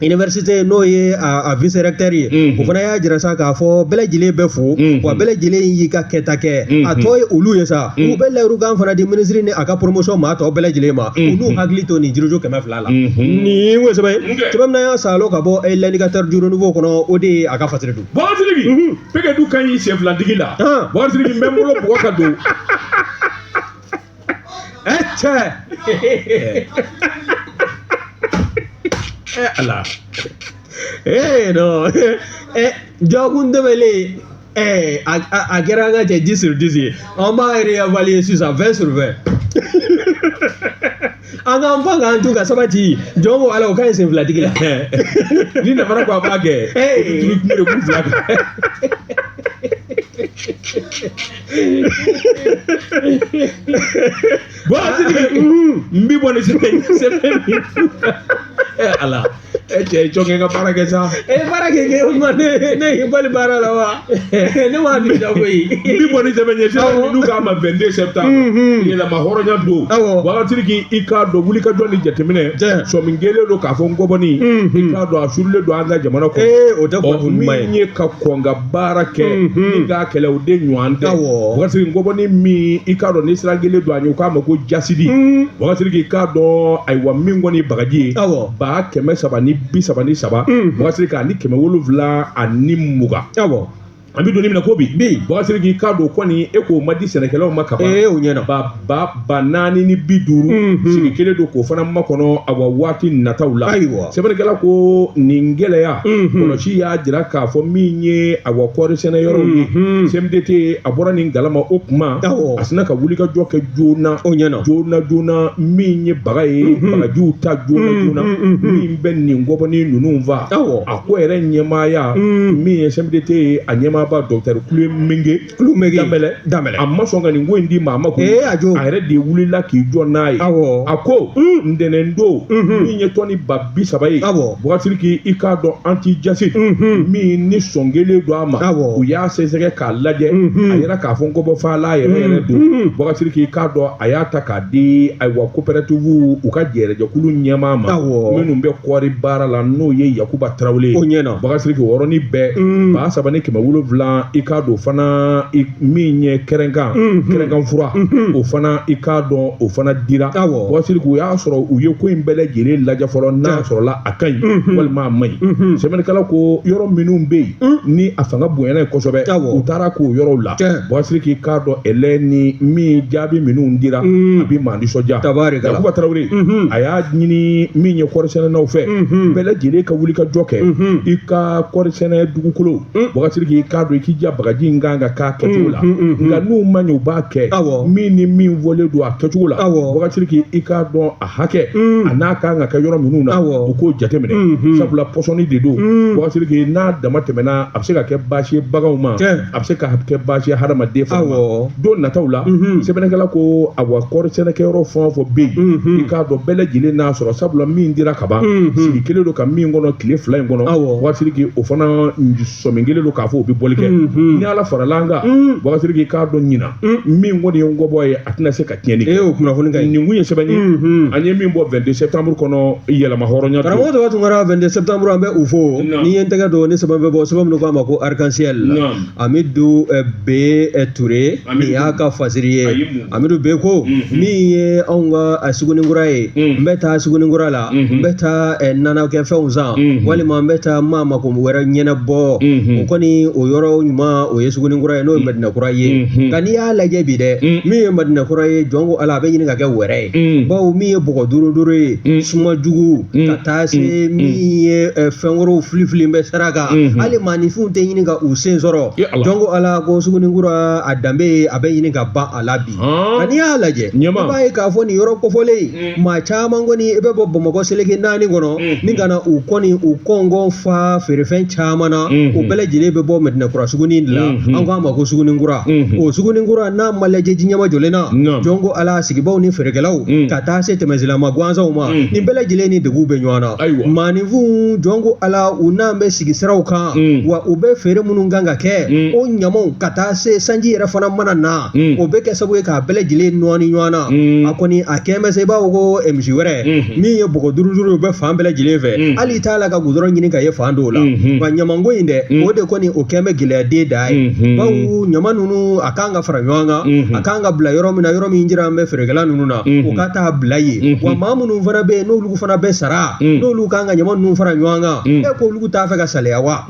université n'o ye a vice recteur ye o fana y'a jira sa k'a fɔ bɛɛ lajɛlen bɛ fo wa bɛɛ lajɛlen y'i ka kɛta kɛ a tɔ ye olu ye sa u bɛ layirukan fana di ministre ni a ka promotion maa tɔ bɛɛ lajɛlen ma u n'u hakili to nin jiriju 200 la. nin wo sɛbɛ sɛbɛn min y'a salo ka bɔ l'indicateur du renouveau kɔnɔ o de ye a ka fasiri don. Bakari Sidiki bɛɛ du kan y'i sen fila digi la Bakari Sidiki n bɛ n bolo bɔgɔ ka don. cɛ. ala non jɔkun tɛmɛlen a kɛra an ka cɛ 10 sur 10 ye an b'a réévaluer sisan 20 sur 20 an k'an pan k'an tu ka sabati jɔn ko ala o ka ɲi sen filatigi la ni namara ko a b'a kɛ turu kun de kun fila kan n bi bɔ ni sɛbɛn min ala cɛ jɔnkɛ ka baara kɛ sa baara kɛ o ma ne y'i bali baara la wa ne m'a di ja koyi n bi bɔ ni sɛbɛn ye sisan n'u k'a ma 22 septembre yɛlɛma hɔrɔnya don wagati k'i k'a dɔn wuli ka jɔ ni jateminɛ sɔmin kelen don k'a fɔ n gɔbɔni i k'a dɔn a surulen don an ka jamana kɔnɔ o tɛ min ye ka kɔn ka baara kɛ ni k'a kɛlɛ o de ɲɔgɔn tɛ wagati n gɔbɔni min i k'a dɔn ni siran kelen don a ɲɛ u k'a ma ko jasidi wagati k'i k'a dɔn ayiwa min kɔni bagaji ye 330 wagati k'a ni 720 an bɛ don min na ko bi wagati k'i k'a dɔn kɔni e k'o ma di sɛnɛkɛlaw ma kaban o ɲɛna ba 450 sigi kelen don k'o fana makɔnɔ a wa waati nataw la sɛbɛnnikɛla ko nin gɛlɛya kɔlɔsi y'a jira k'a fɔ min ye a wa kɔɔri sɛnɛyɔrɔw ye CMDT a bɔra nin galama o kuma a sina ka wuli ka jɔ kɛ joona min ye baga ye bagajiw ta joona min bɛ nin gɔbɔni ninnu fa a ko yɛrɛ ɲɛmaaya min ye CMDT a ɲɛmaa ba Dr. Kulumenge Danbɛlɛ a ma sɔn ka nin ko in di maa ma ko a yɛrɛ de wulila k'i jɔ n'a ye a ko ntɛnɛndon min ye tɔni 30 ye wagati k'i k'a dɔn anti-jasi min ni sɔn kelen don a ma u y'a sɛgɛsɛgɛ k'a lajɛ a yɛrɛ k'a fɔ n ko bɔ fala yɛrɛ don wagati k'i k'a dɔn a y'a ta k'a di ayiwa coopérative u ka jɛrɛjɛkulu ɲɛmaa ma minnu bɛ kɔɔri baara la n'o ye Yakuba Tarawele wagati k'i wɔrɔni bɛɛ 3,770 i k'a dɔn fana min ye kɛrɛnkan fura o fana i k'a dɔn o fana dira wagati u y'a sɔrɔ u ye ko in bɛɛ lajɛlen lajɛ fɔlɔ n'a sɔrɔla a ka ɲi walima a ma ɲi sɛbɛnnikɛla ko yɔrɔ minnu bɛ yen ni a fanga bonyana ye kosɛbɛ u taara k'o yɔrɔw la wagati k'i k'a dɔn ɛlɛ ni min jaabi minnu dira a bɛ maa nisɔndiya Yakuba Tarawele a y'a ɲini min ye kɔɔrisɛnɛnaw fɛ bɛɛ lajɛlen ka wuli ka jɔ kɛ i ka kɔɔrisɛnɛ dugukolo wagati k'i k'a dɔn i k'i ja bagaji in kan ka k'a kɛcogo la nka n'u ma ɲɛ u b'a kɛ min ni min fɔlen don a kɛcogo la wagati k'i k'a dɔn a hakɛ a n'a kan ka kɛ yɔrɔ minnu na u k'o jateminɛ sabula pɔsɔni de don wagati k'i n'a dama tɛmɛna a bɛ se ka kɛ baasi ye baganw ma a bɛ se ka kɛ baasi ye hadamaden fana ma don nataw la sɛbɛnnikɛla ko a wa kɔɔri sɛnɛkɛyɔrɔ fɛn o fɛn bɛ yen i k'a dɔn bɛɛ lajɛlen n'a sɔrɔ sabula min dira kaban sigi kelen don ka min kɔnɔ tile 2 in kɔnɔ wagati k'i o fana sɔmin kelen don k'a fɔ o bɛ bɔli kɛ ni ala farala an kan wagati k'i k'a dɔn ɲina min kɔni ye n gɔbɔ ye a tɛna se ka tiɲɛni kɛ o kunnafoni ka nin kun ye sɛbɛn ye an ye min bɔ 22 septembre kɔnɔ yɛlɛma hɔrɔnya karamɔgɔ dɔ tun kɛra 22 septembre an bɛ u fo ni ye n tɛgɛ don ni sɛbɛn bɛ bɔ sɛbɛn minnu k'a ma ko arc-en-ciel Amidu B Touré nin y'a ka fasiri ye Amidu B ko min ye anw ka Sugunikura ye n bɛ taa Sugunikura la n bɛ taa nanakɛfɛnw san walima n bɛ taa maa mako wɛrɛ ɲɛnabɔ o kɔni o yɔrɔ ɲuman o ye Sugunikura ye n'o ye Madinakura ye nka n'i y'a lajɛ bi dɛ min ye Madinakura ye jɔn ko ala a bɛ ɲini ka kɛ wɛrɛ ye bawo min ye bɔgɔ duuru ye suma jugu ka taa se min ye fɛn wɛrɛw filifili bɛ sira kan hali maaninfinw tɛ ɲini ka u sen sɔrɔ jɔn ko ala ko Sugunikura a danbe a bɛ ɲini ka ban a la bi nka n'i y'a lajɛ i b'a ye k'a fɔ nin yɔrɔ kɔfɔlen maa caman kɔni i bɛ bɔ Bamakɔ seleke 4 kɔnɔ ni ka na u kɔni u kɔngɔn fa feerefɛn caman na o bɛɛ lajɛlen bɛ bɔ Madinakura Suguni de la an k'a ma ko Sugunikura o Sugunikura n'a ma lajɛ ji ɲɛma jɔlen na jɔn ko ala sigibaw ni feerekɛlaw ka taa se tɛmɛsilama gansanw ma nin bɛɛ lajɛlen ni deguw bɛ ɲɔgɔn na maaninfinw jɔn ko ala u n'an bɛ sigi siraw kan wa u bɛ feere minnu kan ka kɛ o ɲamaw ka taa se sanji yɛrɛ fana mana na o bɛ kɛ sababu ye k'a bɛɛ lajɛlen nɔɔni ɲɔgɔn na a kɔni a kɛn bɛ se i b'a fɔ ko misi wɛrɛ min ye bɔgɔ duuru bɛ fan bɛɛ lajɛlen fɛ hali t'a la ka gudɔrɔn ɲini ka ye fan dɔw la nka ɲamanko in dɛ o de kɔni o kɛn bɛ gɛlɛyaden da ye bawo ɲama ninnu a kan ka fara ɲɔgɔn kan a kan ka bila yɔrɔ min na yɔrɔ min jira an bɛ feerekɛla ninnu na o ka taa bila yen wa maa minnu fana bɛ yen n'olu fana bɛ sara n'olu kan ka ɲama ninnu fara ɲɔgɔn kan e ko olu t'a fɛ ka saliya wa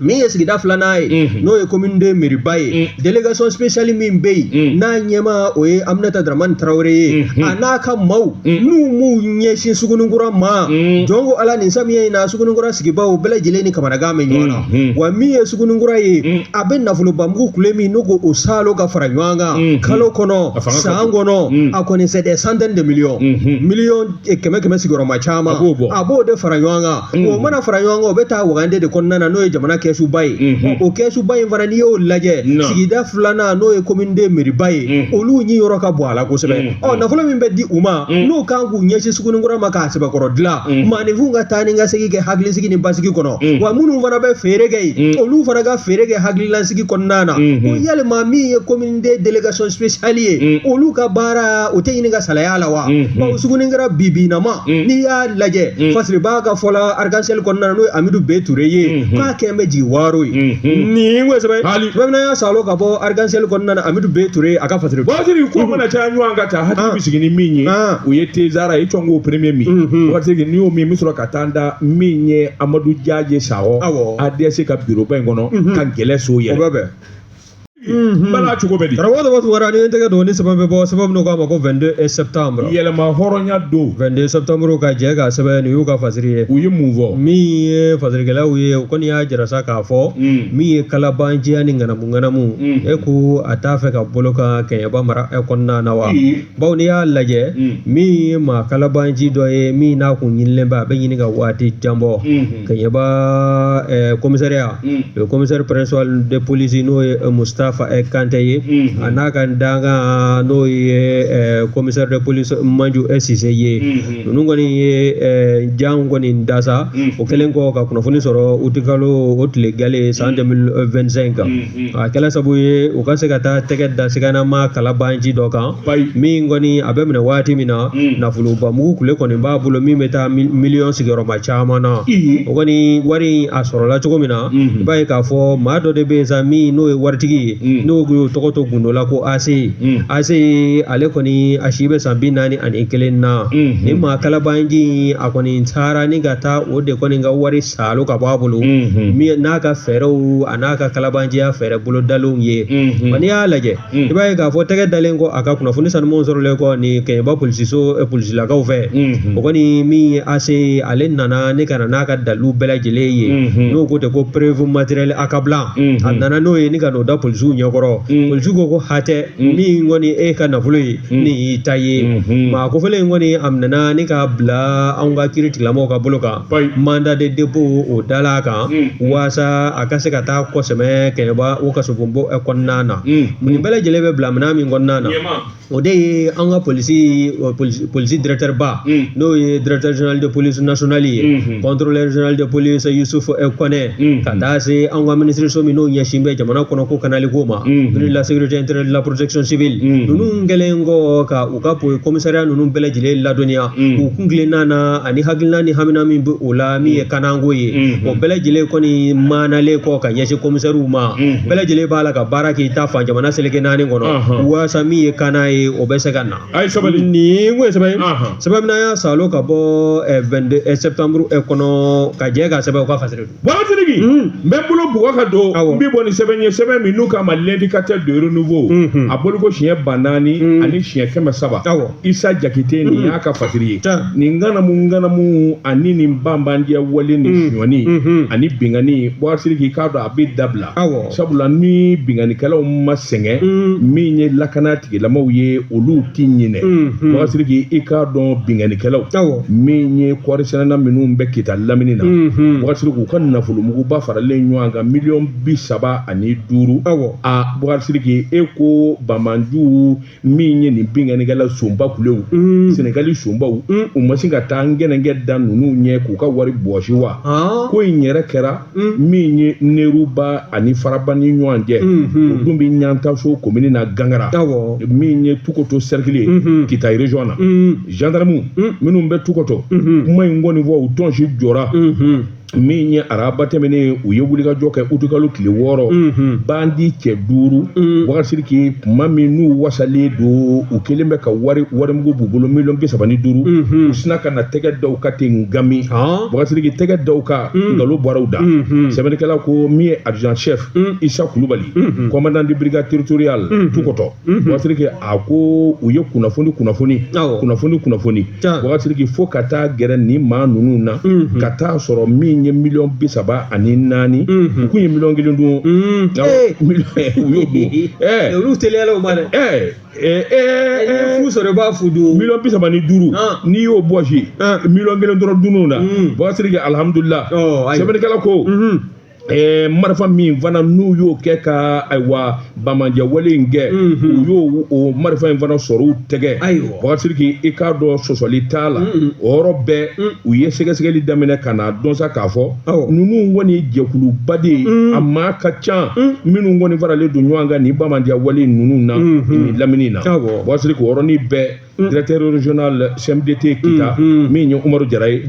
min ye sigida filanan ye n'o ye commune de Meriba ye délégation spéciale min bɛ yen n'a ɲɛma o ye Aminata Dramane Traoré ye a n'a ka maaw n'u m'u ɲɛsin Sugunikura ma jɔn ko Ala nin samiya in na Sugunikura sigibaw bɛɛ lajɛlen ni kamanagan bɛ ɲɔgɔn na wa min ye Sugunikura ye a bɛ nafolobamugu kule min n'o ko o salo ka fara ɲɔgɔn kan kalo kɔnɔ san kɔnɔ a kɔni c'est des centaines de millions kɛmɛ sigiyɔrɔma caman a b'o de fara ɲɔgɔn kan o mana fara ɲɔgɔn kan o bɛ taa Wagande de kɔnɔna na n'o ye jamana kɛsuba ye o kɛsuba in fana n'i y'o lajɛ sigida filanan n'o ye commune de Meriba ye olu ɲi yɔrɔ ka bon a la kosɛbɛ nafolo min bɛ di u ma n'o kan k'u ɲɛsin Sugunikura ma k'a sɛbɛkɔrɔ dilan maaninfinw ka taa ni ka segin kɛ hakilisigi ni basigi kɔnɔ wa minnu fana bɛ feere kɛ yen olu fana ka feere kɛ hakililasigi kɔnɔna na ko yalima min ye commune de délégation spéciale ye olu ka baara o tɛ ɲini ka salaya la wa bawo Sugunikura bibinama n'i y'a lajɛ Fasiriba ka fɔla arc-en-ciel kɔnɔna na n'o ye Amidou B Touré ye k'a kɛn bɛ jigin Waro ye nin ko sɛbɛ bamanan y'a salo ka bɔ arc-en-ciel kɔnɔna na Amidou B Touré a ka Fasiriba ko mana caya ɲɔgɔn ka taa hakili bɛ sigi ni min ye o ye Tezara ye cɔngo premier min waati n'i y'o min bɛ sɔrɔ ka taa da min ye Amadou Diadje Sakɔ ADS ka bureau ba in kɔnɔ ka gɛlɛ so yɛrɛ bala cogo bɛ di karamɔgɔ dɔ wara ni tɛgɛ don ni sɛbɛn bɛ bɔ sɛbɛn min k'a ma ko 22 septembre yɛlɛma hɔrɔnya don 22 septembre ka jɛ ka sɛbɛn nin y'u ka fasiri ye u ye mun fɔ min ye fasirikɛlaw ye u kɔni y'a jira sa k'a fɔ min ye kalabanjiya ni ŋanamu e ko a t'a fɛ ka bolo ka Kɛɲɛba mara kɔnɔna na wa bawo n'i y'a lajɛ min ye maa kalabanji dɔ ye min n'a kun ɲinilen bɛ a bɛ ɲini ka waati jan bɔ Kɛɲɛba commissariat le commissaire principal de police n'o ye Mustafa Kante ye a n'a ka danga n'o ye commissaire de police Manju Cissé ye ninnu kɔni ye jan kɔni dasa o kɛlen kɔ ka kunnafoni sɔrɔ utikalo o tile gale san 2025 kan a kɛla sabu ye u ka se ka taa tɛgɛ da siganama kalabanji dɔ kan min kɔni a bɛ minɛ waati min na nafolobamugu kule kɔni b'a bolo min bɛ taa miliyɔn sigiyɔrɔma caman na o kɔni wari a sɔrɔla cogo min na i b'a ye k'a fɔ maa dɔ de bɛ yen sa min n'o ye waritigi ye n'o tɔgɔ to gundo la ko AC ale kɔni a si bɛ san 41 na ni maa kalabanji a kɔni taara ni ka taa o de kɔni ka wari salo ka bɔ a bolo n'a ka fɛɛrɛw a n'a ka kalabanjiya fɛɛrɛ bolo dalenw ye n'i y'a lajɛ i b'a ye k'a fɔ tɛgɛ dalen kɔ a ka kunnafoni sanumanw sɔrɔlen kɔ ni Kɛɲɛba polisilakaw fɛ o kɔni min ye AC ale nana ne ka na n'a ka dalilu bɛɛ lajɛlen ye n'o ko tɛ ko preuve matériel accablant a nana n'o ye ni ka n'o da polisiw ɲɛkɔrɔ polisiw ko hatɛ min kɔni e ka nafolo ye ni y'i ta ye maa kofɔlen in kɔni a minɛna ni ka bila anw ka kiiri tigilamɔgɔw ka bolo kan mandat de dépôt o dala kan waasa a ka se ka taa kɔsɛmɛ Kɛɲɛba o kasofobon kɔnɔna na nin bɛɛ lajɛlen bɛ bila minɛn min kɔnɔna na o de ye an ka polisi directeur ba n'o ye directeur général de police nationale ye contrôleur général de police Youssouf Kone ka taa se an ka ministre so min n'o ɲɛsin bɛ jamana kɔnɔ ko kanaliko ma ministre de la sécurité intérieure de la protection civile ninnu kɛlen kɔ ka u ka commissariat ninnu bɛɛ lajɛlen ladɔnniya u kun tilenna na ani hakilina ni hamina min bɛ o la min ye kananko ye o bɛɛ lajɛlen kɔni maanalen kɔ ka ɲɛsin commissaires ma bɛɛ lajɛlen b'a la ka baara k'i ta fan jamana seleke naani kɔnɔ waasa min ye kana ye o bɛ se ka na nin ko ye sɛbɛn min y'a salo ka bɔ 22 septembre kɔnɔ ka jɛ ka sɛbɛn u ka fasiri waatitigi n bɛ bolo bugɔ ka don n bɛ bɔ ni sɛbɛn ye sɛbɛn min n'u k'a ma l'indicateur de renouveau a bolo ko siɲɛ 400 ani siɲɛ 700 Isa Jakite nin y'a ka fasiri ye nin ŋanamu ani nin banbandiya wale ni suɲɔni ani bingani waatitigi k'a dɔn a bɛ dabila sabula ni binganikɛlaw ma sɛgɛn min ye lakana tigilamaw ye olu ti ɲinɛ waatitigi i k'a dɔn binganikɛlaw min ye kɔɔrisɛnɛna minnu bɛ kita lamini na waatitigi u ka nafolomuguba faralen ɲɔgɔn kan $35,000 a waatitigi e ko Bamanju min ye nin binganikɛla sonba kulew Senegali sonbaw u ma sin ka taa ngɛnɛngɛ da ninnu ɲɛ k'u ka wari bɔsi wa ko in yɛrɛ kɛra min ye Neruba ani Faraba ni ɲɔgɔn cɛ o dun bɛ Ɲantaso commune na Gangara min ye Tukoto cercle ye Kita région na gendarme minnu bɛ Tukoto kuma in kɔni fɔ u tɔnsi jɔra min ye araba tɛmɛnen u ye wulikajɔ kɛ utukalo tile 6 bandi cɛ 5 Boubacar kuma min n'u wasalen don u kelen bɛ ka warimugu b'u bolo $35,000 u sina ka na tɛgɛ daw ka ten ngami Boubacar tɛgɛ daw ka ngalo bɔraw da sɛbɛnnikɛla ko min ye adjudant chef Isa Kulubali commandant de brigade territoriale Tukɔtɔ Boubacar a ko u ye kunnafoni Boubacar fo ka taa gɛrɛ ni maa ninnu na ka taa sɔrɔ min ye $34,000 u kun ye $1,000,000 dun u y'o dun olu teliyala o ma dɛ fu sɔrɔ b'a fu dun $35,000 n'i y'o bɔsi $1,000,000 dɔrɔn dunun na Boubacar alhamdulillah sɛbɛnnikɛla ko marifa min fana n'u y'o kɛ ka ayiwa bamanjɛ wale in kɛ u y'o o marifa in fana sɔrɔ u tɛgɛ Boubacar i k'a dɔn sɔsɔli t'a la o yɔrɔ bɛɛ u ye sɛgɛsɛgɛli daminɛ ka na dɔn sa k'a fɔ ninnu kɔni jɛkuluba de ye a maa ka ca minnu kɔni faralen don ɲɔgɔn kan ni bamanjɛ wale ninnu na ni lamini na Boubacar o yɔrɔnin bɛɛ directeur régional CMDT kita min ye Umaru Jara ye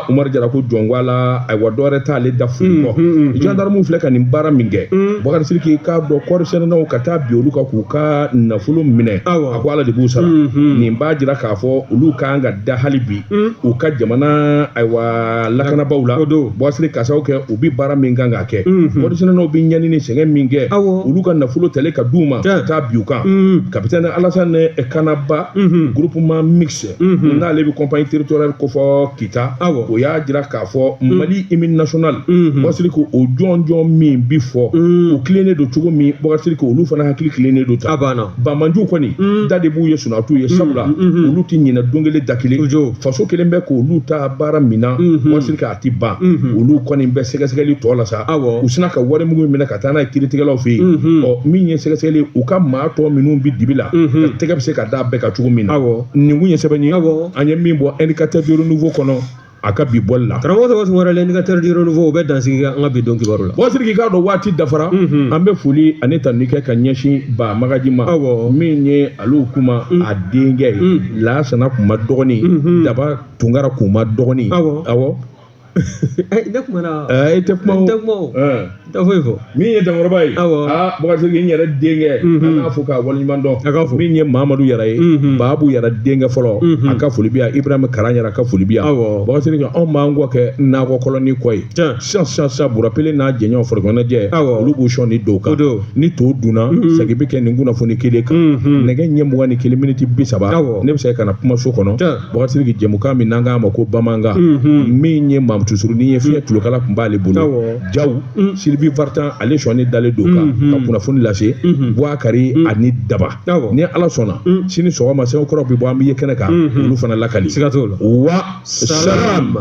Umaru Jara ko jɔngwala ayiwa dɔwɛrɛ t'ale da furu kɔ gendarme filɛ ka nin baara min kɛ Boubacar k'a dɔn kɔɔrisɛnɛnaw ka taa bi olu ka k'u ka nafolo minɛ a ko Ala de b'u sara nin b'a jira k'a fɔ olu kan ka da hali bi u ka jamana ayiwa lakanabaw la Boubacar ka sababu kɛ u bi baara min kan k'a kɛ kɔɔrisɛnɛnaw bi ɲani ni sɛgɛn min kɛ olu ka nafolo tɛle ka d'u ma ka taa bi u kan capitaine Alassane Kanaba groupement mixte n'ale bɛ compagnie territoriale kofɔ kita o y'a jira k'a fɔ Mali hymne national Boubacar ko o jɔnjɔn min bi fɔ u tilennen don cogo min Boubacar ko olu fana hakili tilennen don ta Bamanju kɔni da de b'u ye sunatu ye sabula olu ti ɲinɛ don kelen da kelen faso kelen bɛ k'olu ta baara min na Boubacar a ti ban olu kɔni bɛ sɛgɛsɛgɛli tɔ la sa u sina ka warimugu minɛ ka taa n'a ye kiiritigɛlaw fɛ yen min ye sɛgɛsɛgɛli u ka maa tɔ minnu bi dibi la tɛgɛ bɛ se ka da bɛɛ ka cogo min na nin kun ye sɛbɛn ye an ye min bɔ indicateur de renouveau kɔnɔ a ka bi bɔli la karamɔgɔ tɔgɔ tun wɛrɛ indicateur de renouveau o bɛ dansigi an ka bi don kibaru la Boubacar k'a dɔn waati dafara an bɛ foli ani tanuni kɛ ka ɲɛsin Ba Magaji ma min ye ale kuma a denkɛ ye Lansana Kuma dɔgɔnin Daba Tunkara Kuma dɔgɔnin ne kumana i tɛ kuma o tɛ foyi fɔ min ye Dankɔrɔba ye Boubacar n yɛrɛ denkɛ an k'a fɔ k'a waleɲuman dɔn min ye Mahamadu Yara ye Babu Yara denkɛ fɔlɔ a ka foli bi yan Ibrahima Karan Yara ka foli bi yan Boubacar anw b'an kɔ kɛ nakɔ kɔlɔni kɔ ye sisan Burapele n'a jɛɲɔgɔn farikɔnɔjɛ olu b'u sɔn ni dow kan ni to dunna sagi bɛ kɛ nin kunnafoni kelen kan nɛgɛ ɲɛ 21 miniti 30 ne bɛ se ka na kumaso kɔnɔ Boubacar jɛmukan min n'an k'a ma ko Bamanankan min ye Tusuru ni ye fiɲɛ tulokala tun b'ale bolo Jaw Sylvie Vartan ale sɔnni dalen don kan ka kunnafoni lase Boubacar ani Daba ni Ala sɔnna sini sɔgɔma Sɛbɛnkɔrɔ bɛ bɔ an bɛ ye kɛnɛ kan olu fana lakali siga t'o la wa salam